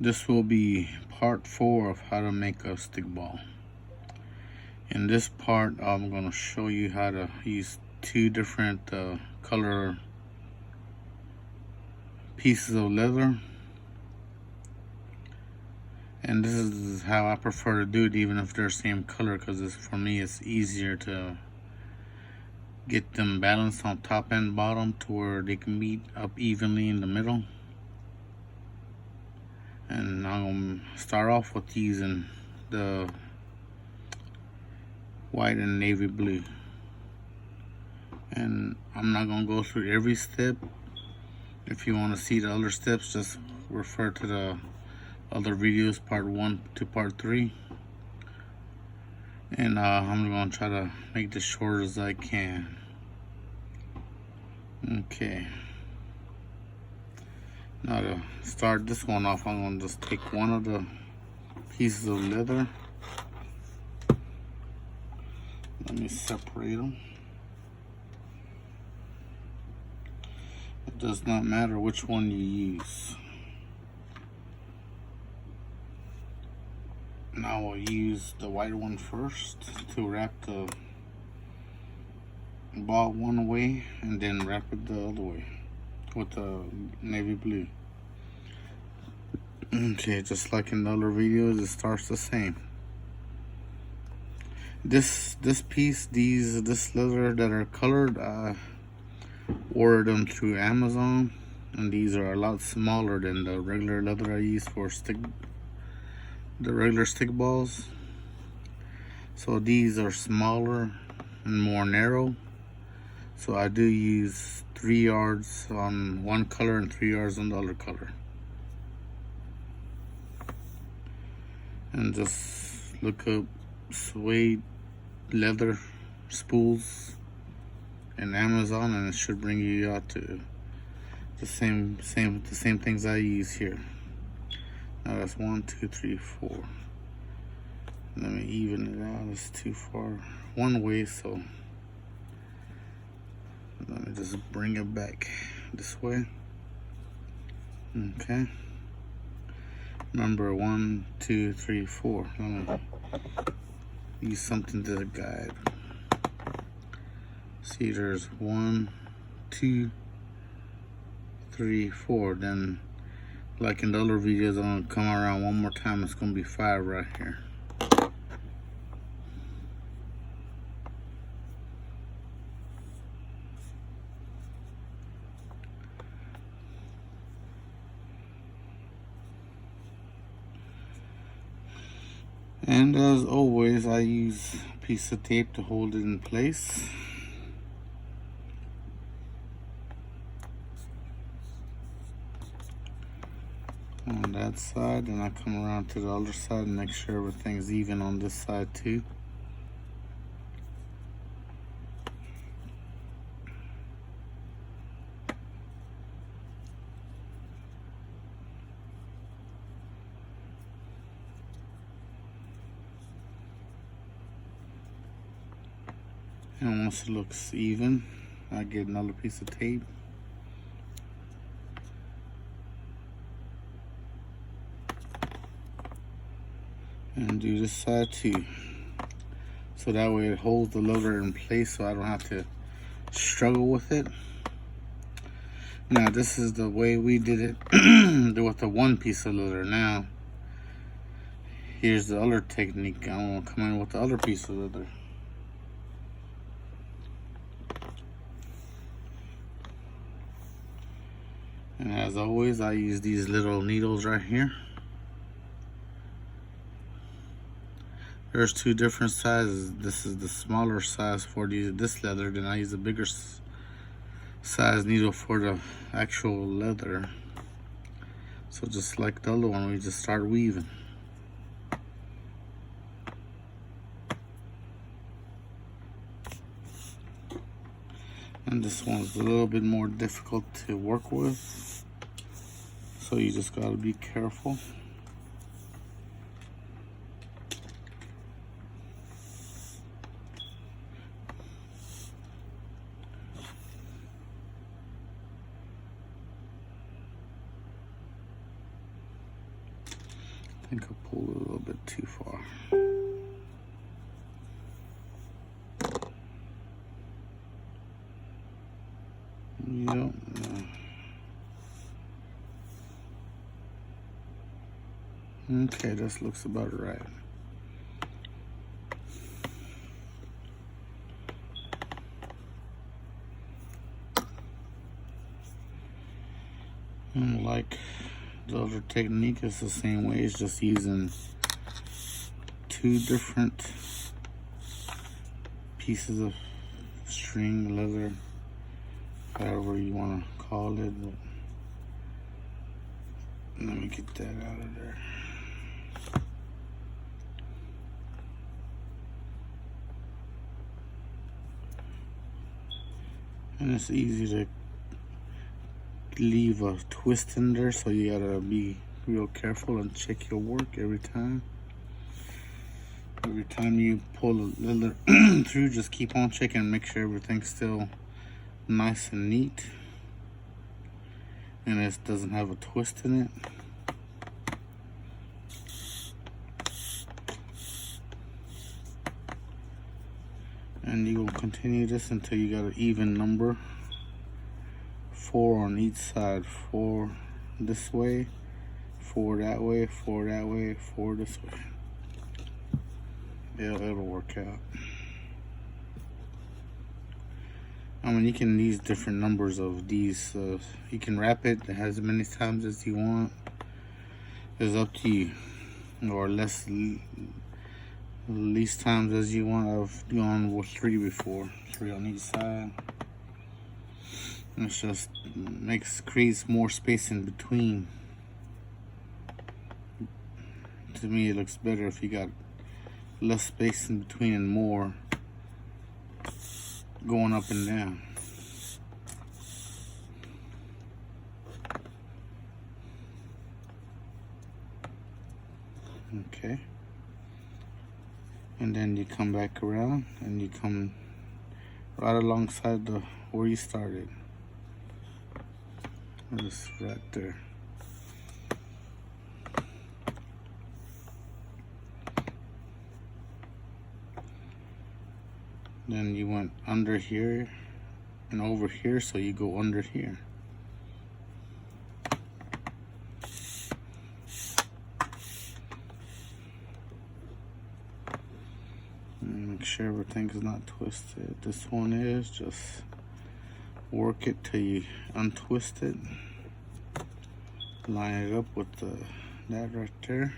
This will be part 4 of how to make a stickball. In this part, I'm going to show you how to use 2 different color pieces of leather. And this is how I prefer to do it, even if they're same color, because for me it's easier to get them balanced on top and bottom to where they can meet up evenly in the middle. And I'm going to start off with using the white and navy blue. And I'm not going to go through every step. If you want to see the other steps, just refer to the other videos, part 1 to part 3. And I'm going to try to make this short as I can. Okay. Now to start this one off, I'm going to just take one of the pieces of leather. Let me separate them. It does not matter which one you use. Now I'll use the white one first to wrap the ball one way and then wrap it the other way with the navy blue. Okay, just like in the other videos, it starts the same. This piece, this leather that are colored, I ordered them through Amazon, and these are a lot smaller than the regular leather I use for the regular stick balls. So these are smaller and more narrow. So I do use 3 yards on one color and 3 yards on the other color. And just look up suede leather spools in Amazon, and it should bring you out to the same things I use here. Now that's 1, 2, 3, 4. Let me even it out. It's too far one way, so let me just bring it back this way. Okay. Number 1, 2, 3, 4. Let me use something to guide. See, there's 1, 2, 3, 4. Then, like in the other videos, I'm gonna come around one more time. It's gonna be 5 right here. And as always, I use a piece of tape to hold it in place. On that side, and I come around to the other side and make sure everything's even on this side too. And once it looks even, I get another piece of tape. And do this side too. So that way it holds the leather in place so I don't have to struggle with it. Now this is the way we did it with the one piece of leather. Now here's the other technique. I'm gonna come in with the other piece of leather. And as always, I use these little needles right here. There's 2 different sizes. This is the smaller size for this leather. Then I use a bigger size needle for the actual leather. So just like the other one, we just start weaving. And this one's a little bit more difficult to work with, so you just gotta be careful. think I pulled it a little bit too far. Yep. Okay, this looks about right. And like the other technique, it's the same way. It's just using two different pieces of string, leather, however you want to call it. But let me get that out of there. And it's easy to leave a twist in there, so you gotta be real careful and check your work every time. Every time you pull the leather through, just keep on checking, make sure everything's still nice and neat and it doesn't have a twist in it. And you will continue this until you got an even number. 4 on each side. 4 this way, 4 that way, 4 that way, 4 this way. Yeah, it'll work out. I mean, you can use different numbers of these. You can wrap it as many times as you want. It's up to you. Or least times as you want. I've gone with 3 before. 3 on each side. And it's just creates more space in between. To me, it looks better if you got less space in between and more going up and down. Okay. And then you come back around and you come right alongside where you started. Just right there. Then you went under here and over here, so you go under here. And make sure everything is not twisted. This one is. Just work it till you untwist it. Line it up with that right there.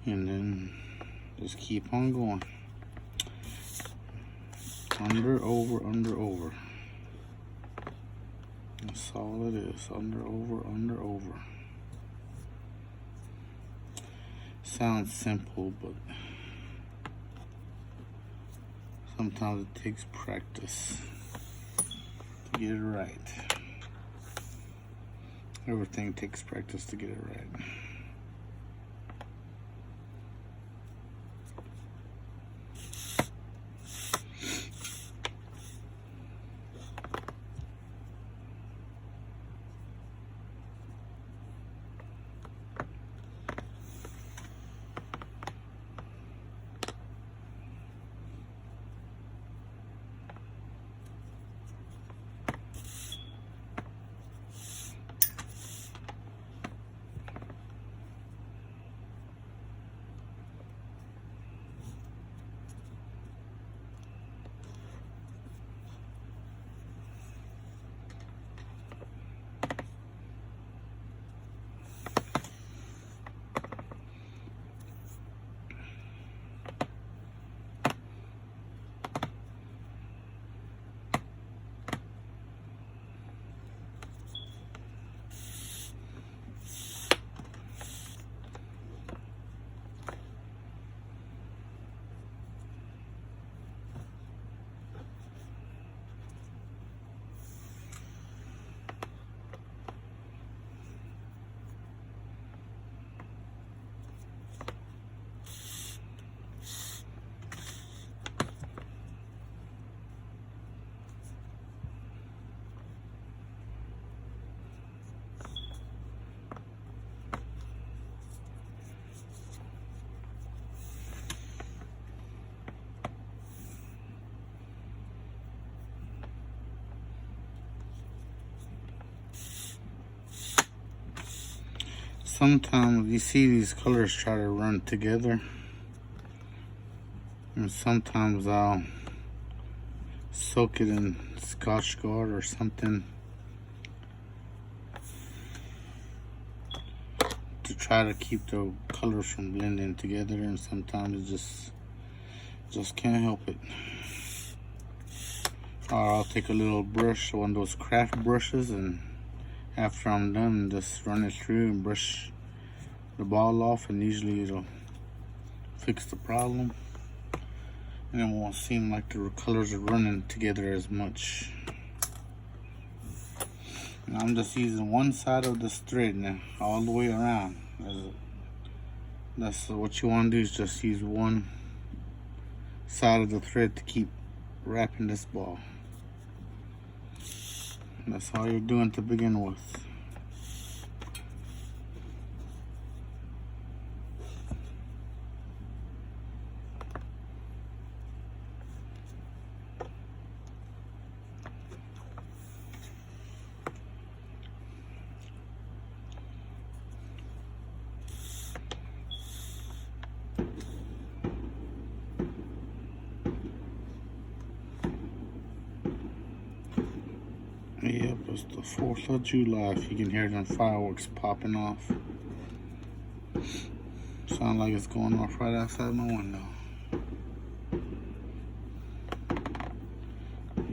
And then just keep on going. Under, over, under, over. That's all it is. Under, over, under, over. Sounds simple, but sometimes it takes practice to get it right. Everything takes practice to get it right. sometimes you see these colors try to run together, and sometimes I'll soak it in Scotch Guard or something to try to keep the colors from blending together, and sometimes it just can't help it. Or I'll take a little brush, one of those craft brushes, and after I'm done, just run it through and brush the ball off, and usually it'll fix the problem, and it won't seem like the colors are running together as much. And I'm just using one side of this thread now, all the way around. That's what you want to do, is just use one side of the thread to keep wrapping this ball. And that's all you're doing to begin with. Yep, it's the 4th of July. If you can hear them fireworks popping off. Sound like it's going off right outside my window.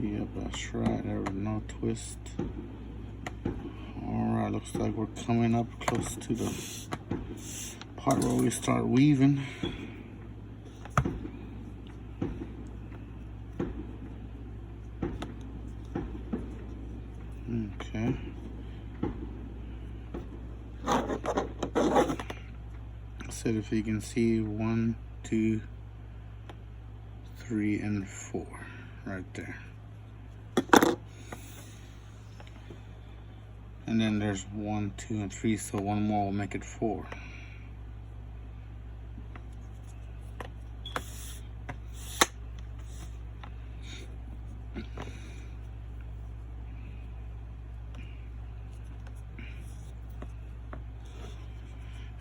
Yep, that's right. There was no twist. Alright, looks like we're coming up close to the part where we start weaving. Okay. So if you can see 1, 2, 3, and 4 right there. And then there's 1, 2, and 3, so one more will make it 4.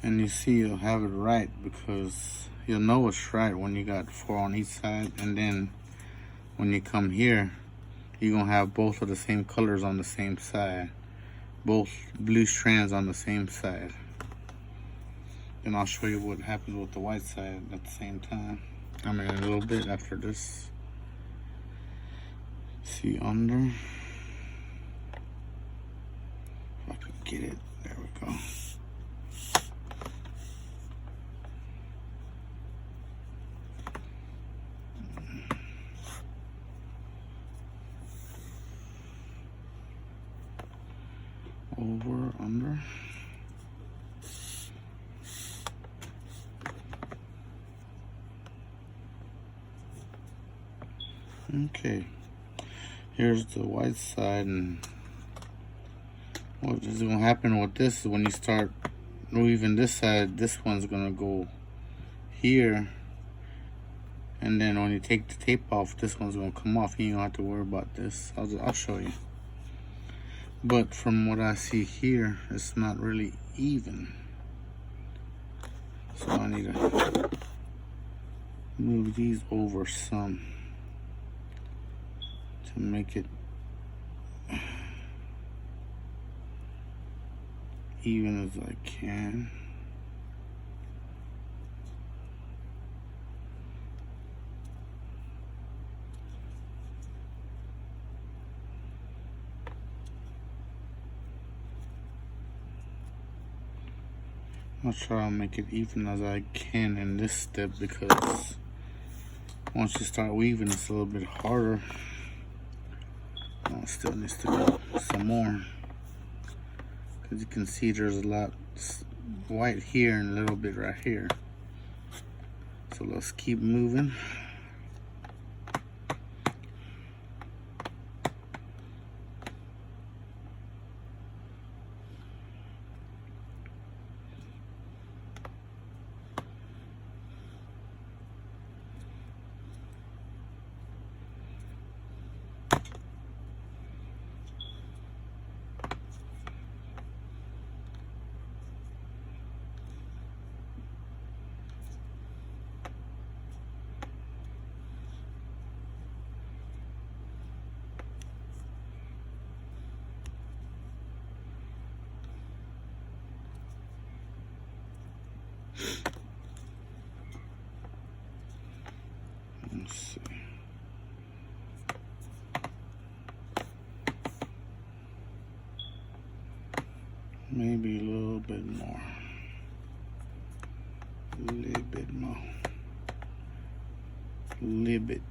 And you see, you'll have it right, because you'll know it's right when you got 4 on each side. And then when you come here, you're gonna have both of the same colors on the same side, both blue strands on the same side. Then I'll show you what happens with the white side at the same time. I mean, a little bit after this. See under, if I can get it, there we go. Over, under. Okay, here's the white side, and what is going to happen with this is when you start weaving this side, this one's going to go here, and then when you take the tape off, this one's going to come off. You don't have to worry about this. I'll show you. But from what I see here, it's not really even. So I need to move these over some to make it even as I can. I'll try to make it even as I can in this step, because once you start weaving, it's a little bit harder. Oh, it still needs to go some more, because you can see there's a lot white here and a little bit right here. So let's keep moving. Maybe a little bit more. A little bit more. A little bit.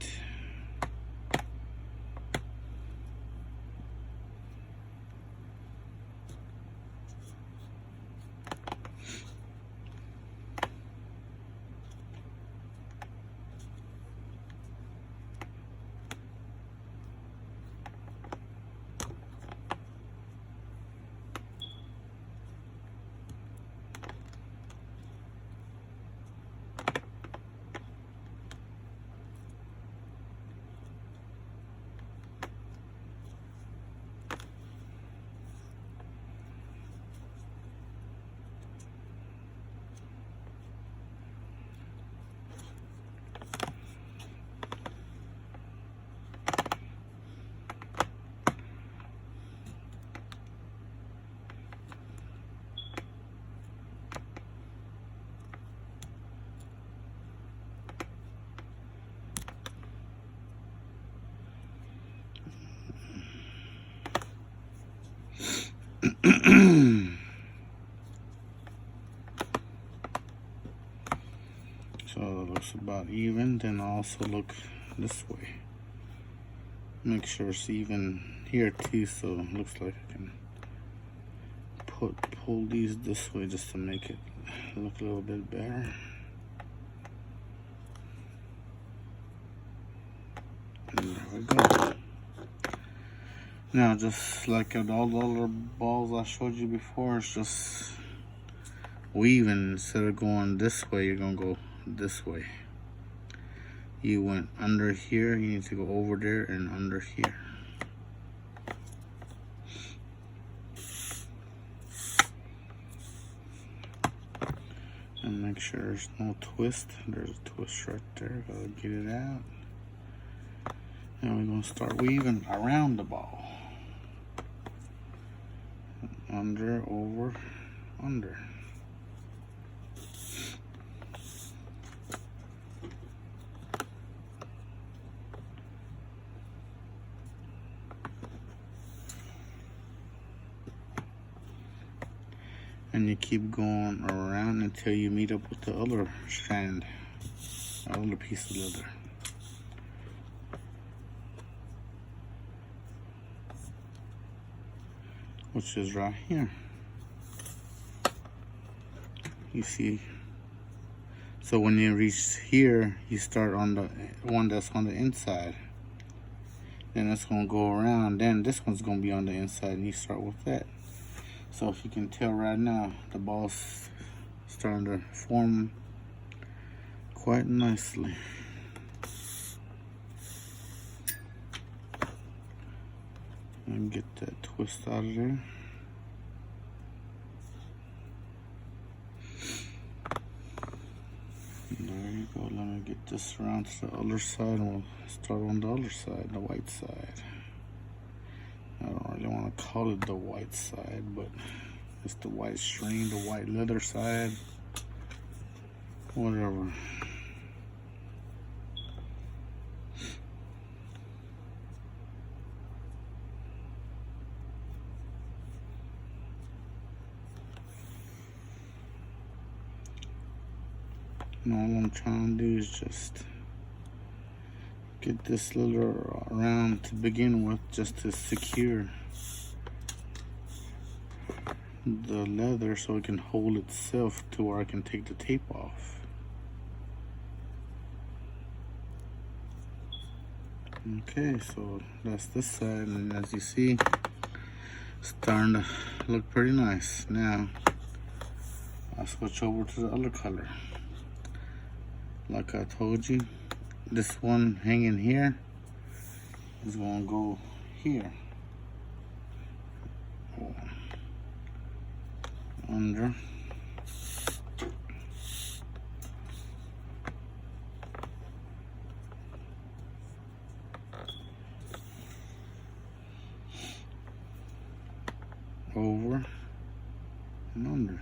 So it looks about even. Then also look this way. Make sure it's even here too, so it looks like I can pull these this way just to make it look a little bit better. And there we go. Now, just like all the other balls I showed you before, it's just weaving. Instead of going this way, you're gonna go this way. You went under here, you need to go over there and under here. And make sure there's no twist. There's a twist right there, gotta get it out. And we're gonna start weaving around the ball. Under, over, under. And you keep going around until you meet up with the other strand, the other piece of leather. Which is right here. You see, so when you reach here, you start on the one that's on the inside. Then it's gonna go around, then this one's gonna be on the inside, and you start with that. So if you can tell right now, the ball's starting to form quite nicely. And get that twist out of there. And there you go. Let me get this around to the other side, and we'll start on the other side, the white side. I don't really want to call it the white side, but it's the white string, the white leather side, whatever. And all I'm trying to do is just get this leather around to begin with, just to secure the leather so it can hold itself to where I can take the tape off. Okay, so that's this side, and as you see, it's starting to look pretty nice. Now I'll switch over to the other color. Like I told you, this one hanging here is gonna go here. Under. Over and under.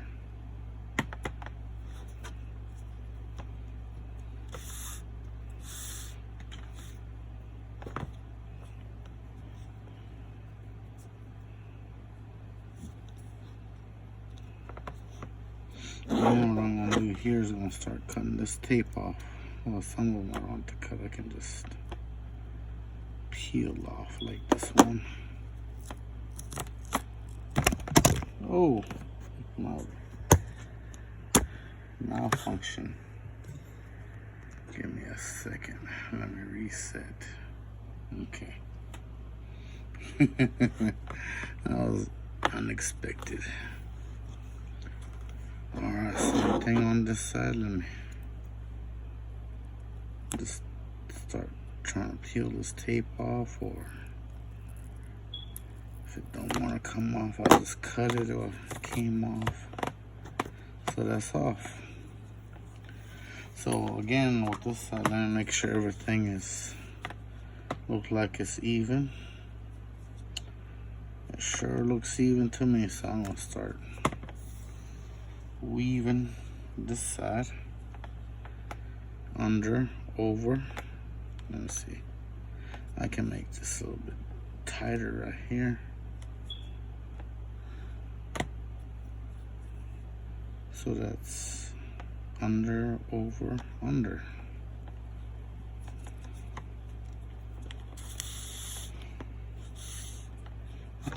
Then what I'm gonna do here is I'm gonna start cutting this tape off. Well, some of them I want to cut. I can just peel off like this one. Oh, malfunction. Give me a second. Let me reset. Okay. That was unexpected. Alright, same thing on this side. Let me just start trying to peel this tape off, or if it don't want to come off, I'll just cut it, or it came off. So that's off. So again, with this side, let me make sure everything is look like it's even. It sure looks even to me, so I'm gonna start weaving this side under, over. Let me see. I can make this a little bit tighter right here. So that's under, over, under.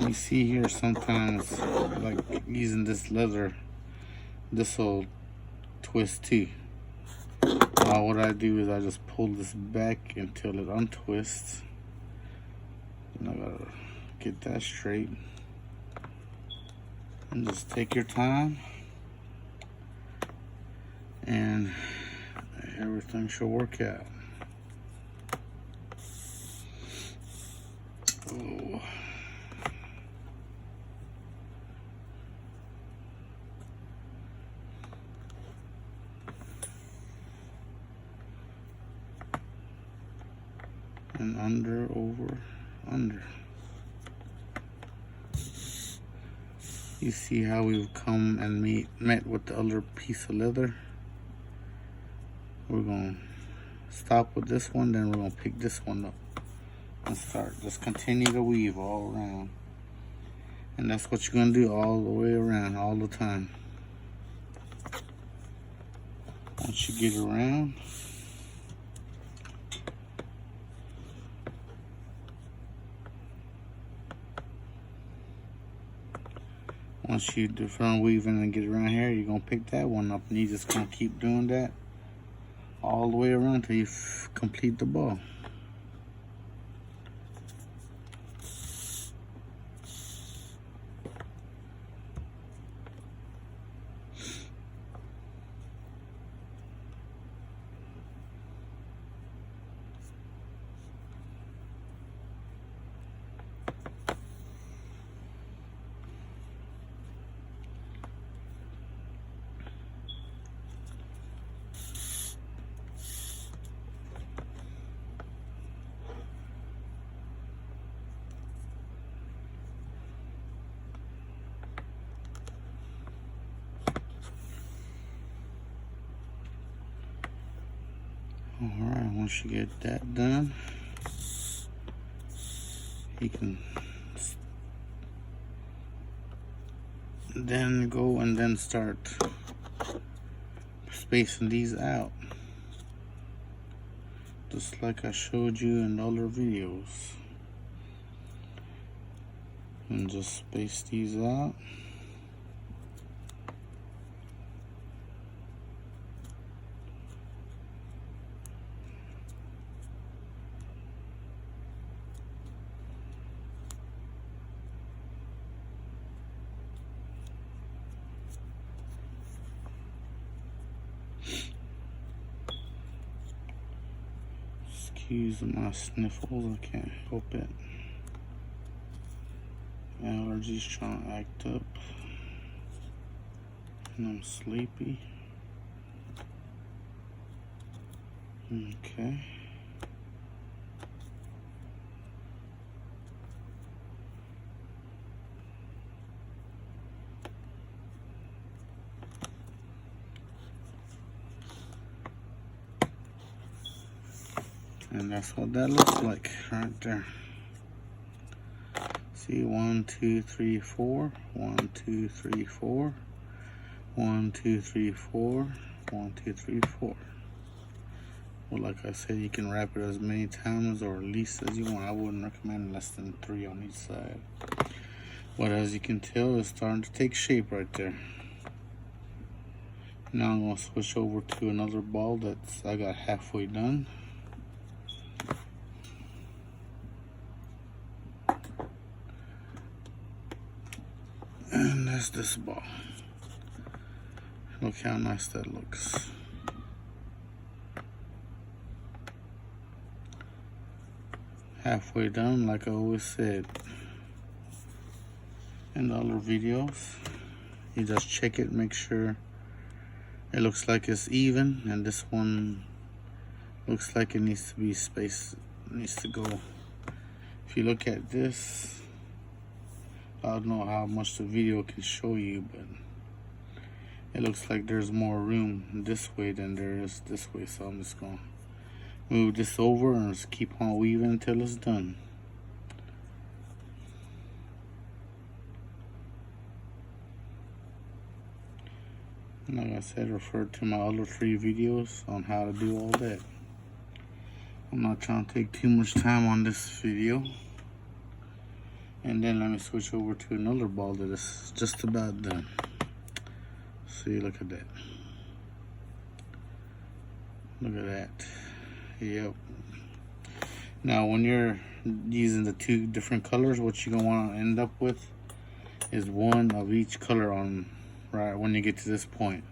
You see here sometimes, like using this leather, this will twist too. What I do is I just pull this back until it untwists. And I gotta get that straight. And just take your time, and everything should work out. Oh. And under, over, under. You see how we've come and met with the other piece of leather? We're gonna stop with this one, then we're gonna pick this one up and start. Just continue to weave all around. And that's what you're gonna do all the way around, all the time. Once you get around, once you do front weaving and get around here, you're gonna pick that one up, and you're just gonna keep doing that all the way around until you complete the ball. Alright, once you get that done, you can then go and then start spacing these out, just like I showed you in other videos. And just space these out. Excuse my sniffles, I can't help it. Allergies trying to act up, and I'm sleepy. Okay. And that's what that looks like right there. See, 1, 2, 3, 4, 1, 2, 3, 4, 1, 2, 3, 4. 1, 2, 3, 4. Well, like I said, you can wrap it as many times or least as you want. I wouldn't recommend less than 3 on each side. But as you can tell, it's starting to take shape right there. Now I'm going to switch over to another ball that's I got halfway done. And that's this ball. Look how nice that looks. Halfway done, like I always said in the other videos. You just check it, make sure it looks like it's even, and this one looks like it needs to be spaced, needs to go. If you look at this, I don't know how much the video can show you, but it looks like there's more room this way than there is this way. So I'm just gonna move this over and just keep on weaving until it's done. Like I said, refer to my other 3 videos on how to do all that. I'm not trying to take too much time on this video. And then let me switch over to another ball that is just about done. See, look at that. Look at that. Yep. Now when you're using the 2 different colors, what you're gonna want to end up with is one of each color on right when you get to this point.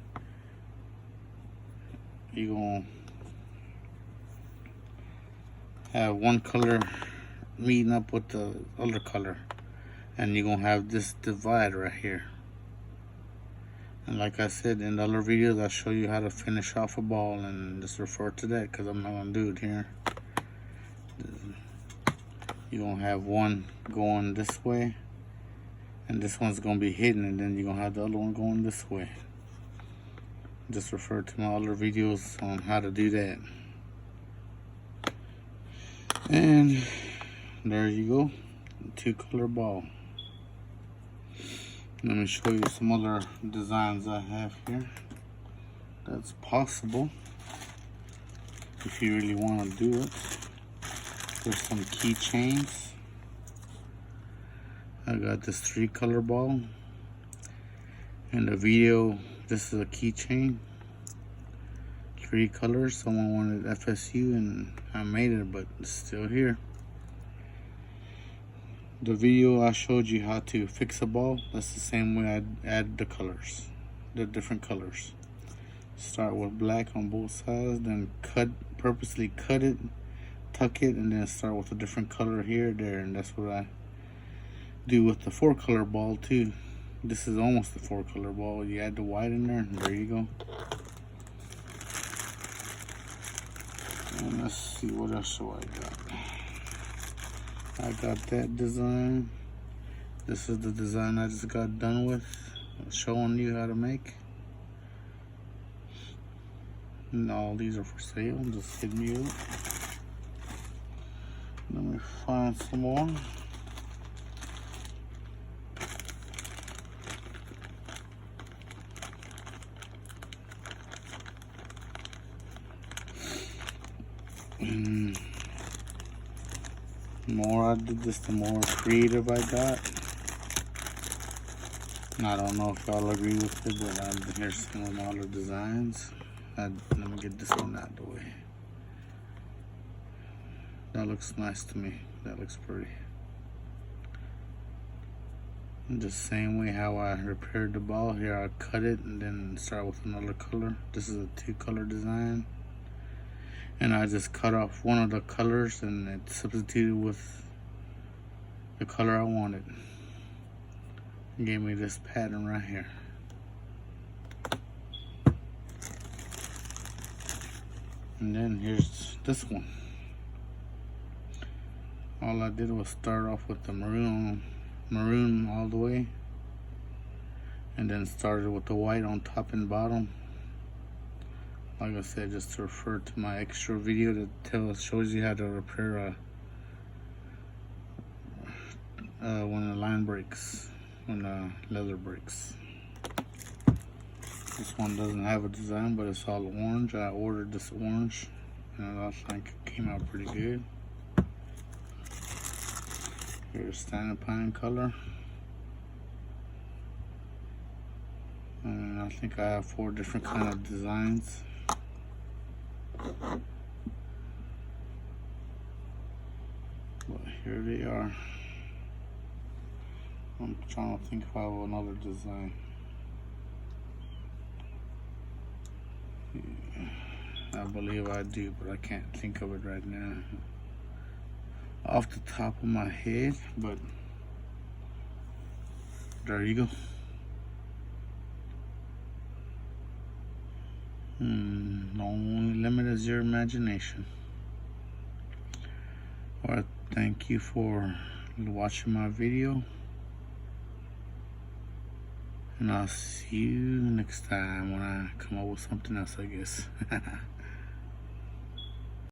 You're gonna have one color meeting up with the other color, and you're gonna have this divide right here. And like I said in the other videos, I'll show you how to finish off a ball, and just refer to that because I'm not gonna do it here. You're gonna have one going this way, and this one's gonna be hidden, and then you're gonna have the other one going this way. Just refer to my other videos on how to do that. And there you go, 2-color ball. Let me show you some other designs I have here that's possible if you really want to do it. There's some keychains. I got this 3-color ball. In the video, this is a keychain. 3 colors. Someone wanted FSU and I made it, but it's still here. The video I showed you how to fix a ball, that's the same way I add the colors, the different colors. Start with black on both sides, then purposely cut it, tuck it, and then start with a different color here, there, and that's what I do with the 4-color ball too. This is almost the 4-color ball. You add the white in there, and there you go. And let's see what else do I got. I got that design. This is the design I just got done with, showing you how to make. And all these are for sale. Just hit me up. Let me find some more. The more I did this, the more creative I got. And I don't know if y'all agree with it, but here's some of my other designs. Let me get this one out of the way. That looks nice to me. That looks pretty. And the same way how I repaired the ball here, I cut it and then start with another color. This is a 2-color design. And I just cut off one of the colors and it substituted with the color I wanted. It gave me this pattern right here. And then here's this one. All I did was start off with the maroon all the way, and then started with the white on top and bottom. Like I said, just to refer to my extra video that shows you how to repair when the line breaks, when the leather breaks. This one doesn't have a design, but it's all orange. I ordered this orange, and I think it came out pretty good. Here's standard pine color. And I think I have 4 different kind of designs. But here they are. I'm trying to think if I have another design. I believe I do, but I can't think of it right now off the top of my head, but there you go. The only limit is your imagination. Alright, thank you for watching my video, and I'll see you next time when I come up with something else, I guess.